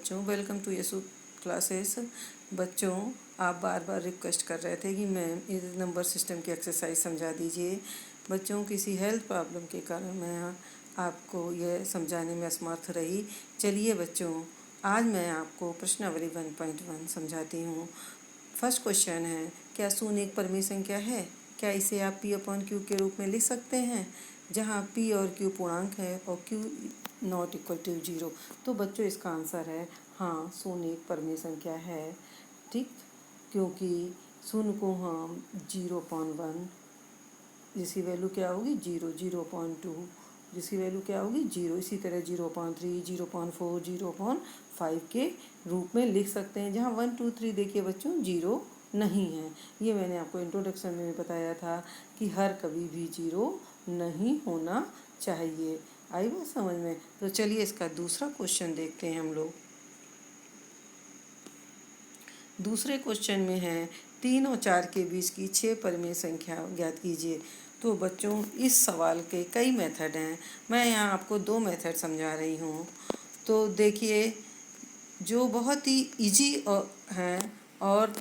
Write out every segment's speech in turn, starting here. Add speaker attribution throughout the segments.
Speaker 1: बच्चों, welcome to Yesu classes. बच्चों, आप बार बार रिक्वेस्ट कर रहे थे कि मैम इस नंबर सिस्टम की एक्सरसाइज समझा दीजिए। बच्चों, किसी हेल्थ प्रॉब्लम के कारण मैं आपको यह समझाने में असमर्थ रही। चलिए बच्चों, आज मैं आपको प्रश्नावली 1.1 समझाती हूँ। फर्स्ट क्वेश्चन है, क्या शून्य एक परिमेय संख्या है? क्या इसे आप P/Q के रूप में लिख सकते हैं, जहाँ P और Q पूर्णांक है और Q नॉट इक्वल टू 0। तो बच्चों, इसका आंसर है हाँ, शून्य एक परिमेय संख्या है। ठीक, क्योंकि शून्य को हम 0.1, जिसकी वैल्यू क्या होगी 0, 0.2 जिसकी वैल्यू क्या होगी 0, इसी तरह 0.3, 0.4, 0.5 के रूप में लिख सकते हैं, जहाँ 1, 2, 3 देखिए बच्चों 0 नहीं है। ये मैंने आपको इंट्रोडक्शन में बताया था कि हर कभी भी 0 नहीं होना चाहिए। आई बात समझ में? तो चलिए इसका दूसरा क्वेश्चन देखते हैं हम लोग। दूसरे क्वेश्चन में है 3 और 4 के बीच की 6 परिमेय संख्या ज्ञात कीजिए। तो बच्चों, इस सवाल के कई मेथड हैं। मैं यहाँ आपको 2 मेथड समझा रही हूँ। तो देखिए, जो बहुत ही इजी हैं, और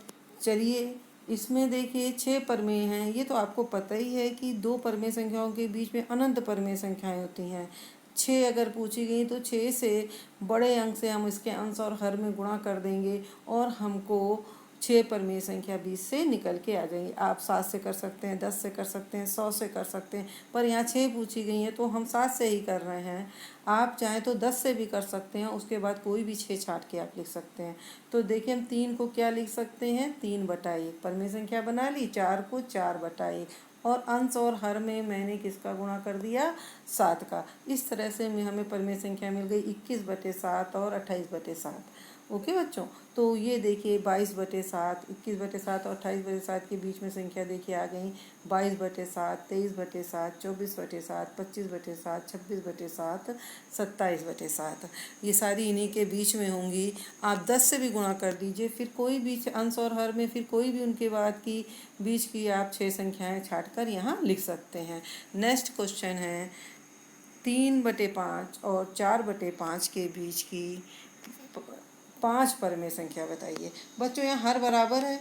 Speaker 1: चलिए इसमें देखिए 6 परिमेय हैं। ये तो आपको पता ही है कि 2 परिमेय संख्याओं के बीच में अनंत परिमेय संख्याएं होती हैं। 6 अगर पूछी गई तो 6 से बड़े अंक से हम इसके अंश और हर में गुणा कर देंगे और हमको 6 परिमेय संख्या 20 से निकल के आ जाएंगी। आप 7 से कर सकते हैं, 10 से कर सकते हैं, 100 से कर सकते हैं, पर यहाँ 6 पूछी गई हैं तो हम 7 से ही कर रहे हैं। आप चाहें तो 10 से भी कर सकते हैं, उसके बाद कोई भी 6 छाट के आप लिख सकते हैं। तो देखिए, हम 3 को क्या लिख सकते हैं, 3/1 परिमेय संख्या बना ली। 4 को 4/1 और अंश और हर में मैंने किसका गुणा कर दिया, 7 का। इस तरह से हमें परिमेय संख्या मिल गई 21/7 और 28/7। ओके बच्चों, तो ये देखिए 22/7, 21/7 और 28/7 के बीच में संख्या देखिए आ गई 22/7, 23/7, 24/7, 25/7, 26/7, 27/7। ये सारी इन्हीं के बीच में होंगी। आप 10 से भी गुणा कर दीजिए, फिर कोई भी अंश और हर में फिर कोई भी उनके बाद की बीच की आप 6 संख्याएं छाट कर यहाँ लिख सकते हैं। नेक्स्ट क्वेश्चन है 3/5 और 4/5 के बीच की 5 परिमेय संख्या बताइए। बच्चों, यहाँ हर बराबर है,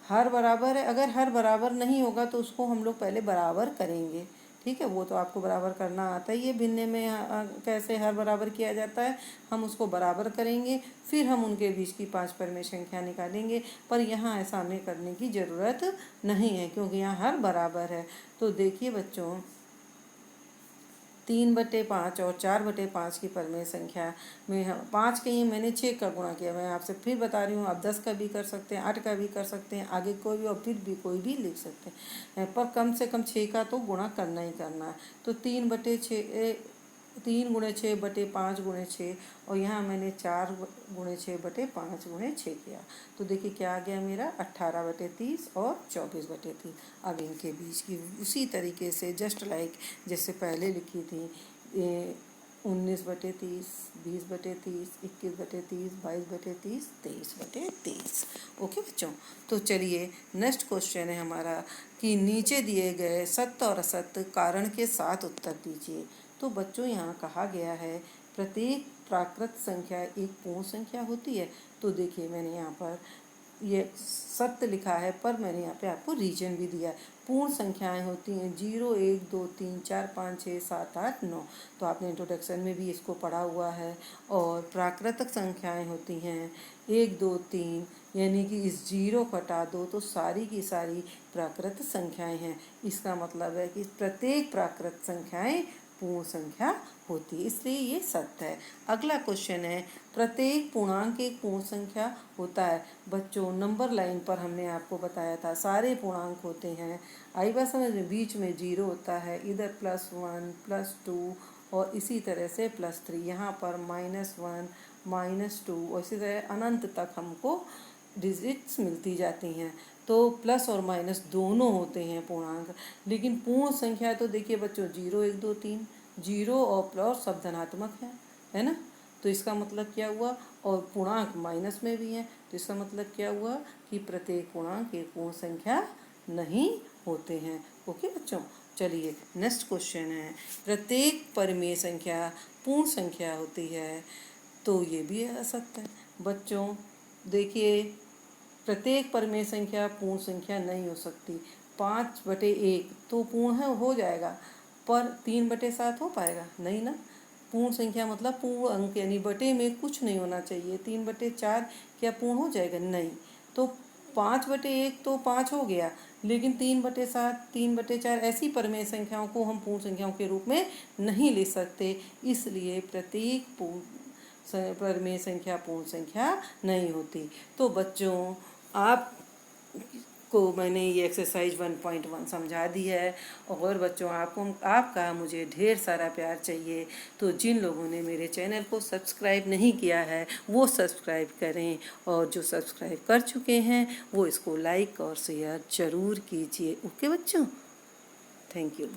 Speaker 1: हर बराबर है। अगर हर बराबर नहीं होगा तो उसको हम लोग पहले बराबर करेंगे। ठीक है, वो तो आपको बराबर करना आता ही है। भिन्ने में कैसे हर बराबर किया जाता है, हम उसको बराबर करेंगे, फिर हम उनके बीच की 5 परिमेय संख्या निकालेंगे। पर यहाँ ऐसा हमें करने की ज़रूरत नहीं है, क्योंकि यहाँ हर बराबर है। तो देखिए बच्चों, 3/5 और 4/5 की परिमेय संख्या में 5 के ही मैंने 6 का गुणा किया। मैं आपसे फिर बता रही हूँ, आप 10 का भी कर सकते हैं, 8 का भी कर सकते हैं, आगे कोई भी और फिर भी कोई भी लिख सकते हैं, पर कम से कम 6 का तो गुणा करना ही करना है। तो 3/6, 3x6/5x6, और यहाँ मैंने 4x6/5x6 किया। तो देखिए क्या आ गया मेरा 18/30 और 24/30। अब इनके बीच की उसी तरीके से जस्ट लाइक जैसे पहले लिखी थी 19/30, 20/30, 21/30, 22/30, 23/30। ओके बच्चों, तो चलिए नेक्स्ट क्वेश्चन है हमारा कि नीचे दिए गए सत्य और असत्य कारण के साथ उत्तर दीजिए। तो बच्चों, यहाँ कहा गया है प्रत्येक प्राकृत संख्या एक पूर्ण संख्या होती है। तो देखिए, मैंने यहाँ पर ये सत्य लिखा है, पर मैंने यहाँ पे आपको रीजन भी दिया है। पूर्ण संख्याएं होती हैं 0, 1, 2, 3, 4, 5, 6, 7, 8, 9। तो आपने इंट्रोडक्शन में भी इसको पढ़ा हुआ है। और प्राकृतिक संख्याएं होती हैं 1, 2, 3, यानी कि इस 0 को हटा दो तो सारी की सारी प्राकृतिक संख्याएं हैं। इसका मतलब है कि प्रत्येक प्राकृतिक संख्याएं पूर्ण संख्या होती है, इसलिए ये सत्य है। अगला क्वेश्चन है प्रत्येक पूर्णांक एक पूर्ण संख्या होता है। बच्चों, नंबर लाइन पर हमने आपको बताया था सारे पूर्णांक होते हैं। आई बात समझ में? बीच में 0 होता है, इधर +1, +2 और इसी तरह से +3। यहाँ पर -1, -2 और इसी तरह अनंत तक हमको डिजिट्स मिलती जाती हैं। तो प्लस और माइनस दोनों होते हैं पूर्णांक। लेकिन पूर्ण संख्या तो देखिए बच्चों 0, 1, 2, 3, 0 और प्लस सब धनात्मक है ना? तो इसका मतलब क्या हुआ? और पूर्णांक माइनस में भी है, तो इसका मतलब क्या हुआ कि प्रत्येक पूर्णांक एक पूर्ण संख्या नहीं होते हैं। ओके बच्चों, चलिए नेक्स्ट क्वेश्चन है प्रत्येक परिमेय संख्या पूर्ण संख्या होती है। तो ये भी असत्य है। बच्चों देखिए, प्रत्येक परिमेय संख्या पूर्ण संख्या नहीं हो सकती। 5/1 तो पूर्ण है, हो जाएगा, पर 3/7 हो पाएगा नहीं ना। पूर्ण संख्या मतलब पूर्ण अंक, यानी बटे में कुछ नहीं होना चाहिए। 3/4 क्या पूर्ण हो जाएगा? नहीं। तो 5/1 तो 5 हो गया, लेकिन 3/7, 3/4 ऐसी परिमेय संख्याओं को हम पूर्ण संख्याओं के रूप में नहीं ले सकते। इसलिए प्रत्येक परिमेय संख्या पूर्ण संख्या नहीं होती। तो बच्चों, आप को मैंने ये एक्सरसाइज 1.1 समझा दी है। और बच्चों, आपका मुझे ढेर सारा प्यार चाहिए। तो जिन लोगों ने मेरे चैनल को सब्सक्राइब नहीं किया है वो सब्सक्राइब करें, और जो सब्सक्राइब कर चुके हैं वो इसको लाइक और शेयर ज़रूर कीजिए। ओके बच्चों, थैंक यू।